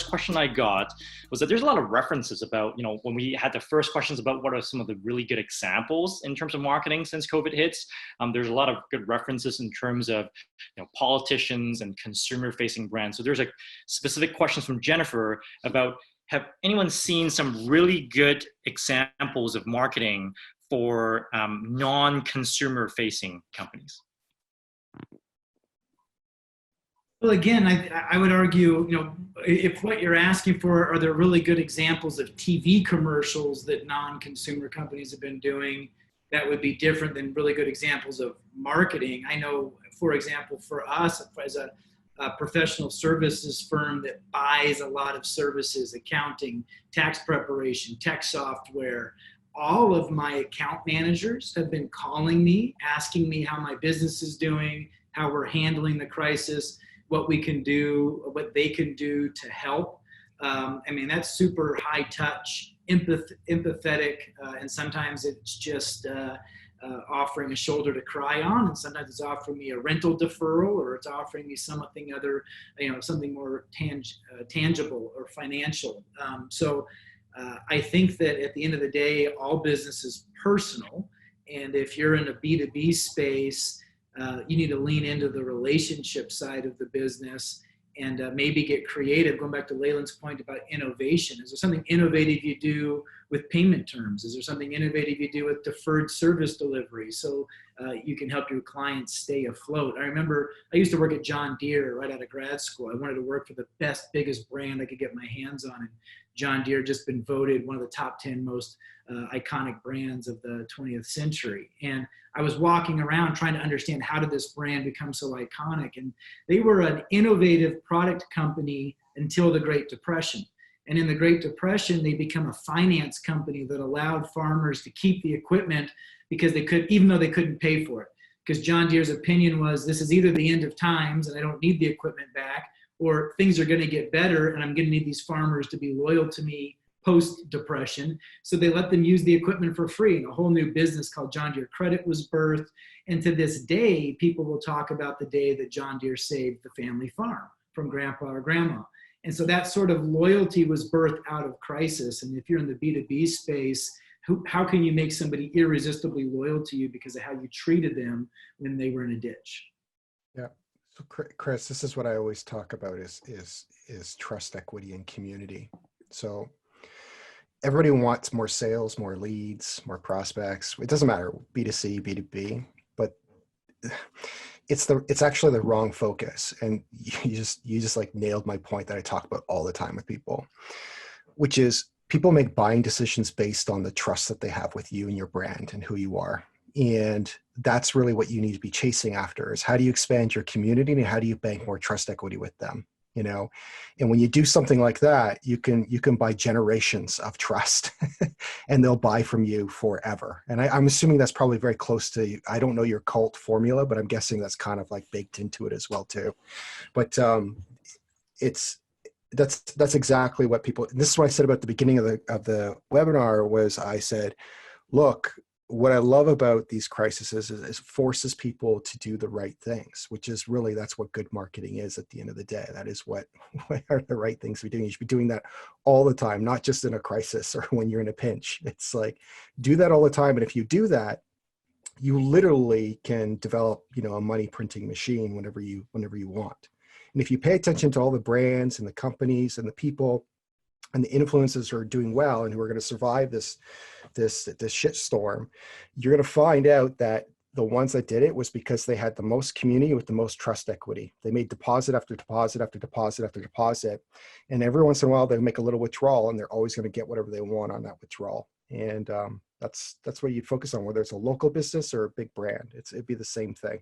question I got was that there's a lot of references about, when we had the first questions about what are some of the really good examples in terms of marketing since COVID hits, there's a lot of good references in terms of, politicians and consumer facing brands. So there's a specific questions from Jennifer about, have anyone seen some really good examples of marketing for non-consumer facing companies? Well, again, I would argue, if what you're asking for are there really good examples of TV commercials that non-consumer companies have been doing, that would be different than really good examples of marketing. I know, for example, for us as a professional services firm that buys a lot of services, accounting, tax preparation, tech software, all of my account managers have been calling me, asking me how my business is doing, how we're handling the crisis, what we can do, what they can do to help. That's super high touch, empathetic, and sometimes it's just offering a shoulder to cry on, and sometimes it's offering me a rental deferral, or it's offering me something other, something more tangible or financial. I think that at the end of the day, all business is personal, and if you're in a B2B space, you need to lean into the relationship side of the business and maybe get creative. Going back to Leyland's point about innovation, is there something innovative you do with payment terms? Is there something innovative you do with deferred service delivery so you can help your clients stay afloat? I remember I used to work at John Deere right out of grad school. I wanted to work for the best, biggest brand I could get my hands on. And John Deere just been voted one of the top 10 most iconic brands of the 20th century. And I was walking around trying to understand, how did this brand become so iconic? And they were an innovative product company until the Great Depression. And in the Great Depression, they become a finance company that allowed farmers to keep the equipment because they could, even though they couldn't pay for it. Because John Deere's opinion was, this is either the end of times and I don't need the equipment back, or things are going to get better and I'm going to need these farmers to be loyal to me post-depression. So they let them use the equipment for free, and a whole new business called John Deere Credit was birthed. And to this day, people will talk about the day that John Deere saved the family farm from grandpa or grandma. And so that sort of loyalty was birthed out of crisis. And if you're in the B2B space, how can you make somebody irresistibly loyal to you because of how you treated them when they were in a ditch? Yeah. So Chris, this is what I always talk about is trust, equity, and community. So everybody wants more sales, more leads, more prospects. It doesn't matter, B2C, B2B, but it's actually the wrong focus. And you just like nailed my point that I talk about all the time with people, which is people make buying decisions based on the trust that they have with you and your brand and who you are. And that's really what you need to be chasing after, is how do you expand your community and how do you bank more trust equity with them? And when you do something like that, you can buy generations of trust and they'll buy from you forever. And I'm assuming that's probably very close to, I don't know your cult formula, but I'm guessing that's kind of like baked into it as well too. But that's exactly what people, and this is what I said about the beginning of the webinar was, I said, look, what I love about these crises is it forces people to do the right things, which is really, that's what good marketing is at the end of the day. That is what are the right things to be doing. You should be doing that all the time, not just in a crisis or when you're in a pinch. It's like, do that all the time. And if you do that, you literally can develop, a money printing machine whenever you want. And if you pay attention to all the brands and the companies and the people and the influencers who are doing well and who are going to survive this shit storm, you're going to find out that the ones that did it was because they had the most community with the most trust equity. They made deposit after deposit after deposit after deposit. And every once in a while they make a little withdrawal and they're always going to get whatever they want on that withdrawal. And that's what you'd focus on, whether it's a local business or a big brand. It'd be the same thing.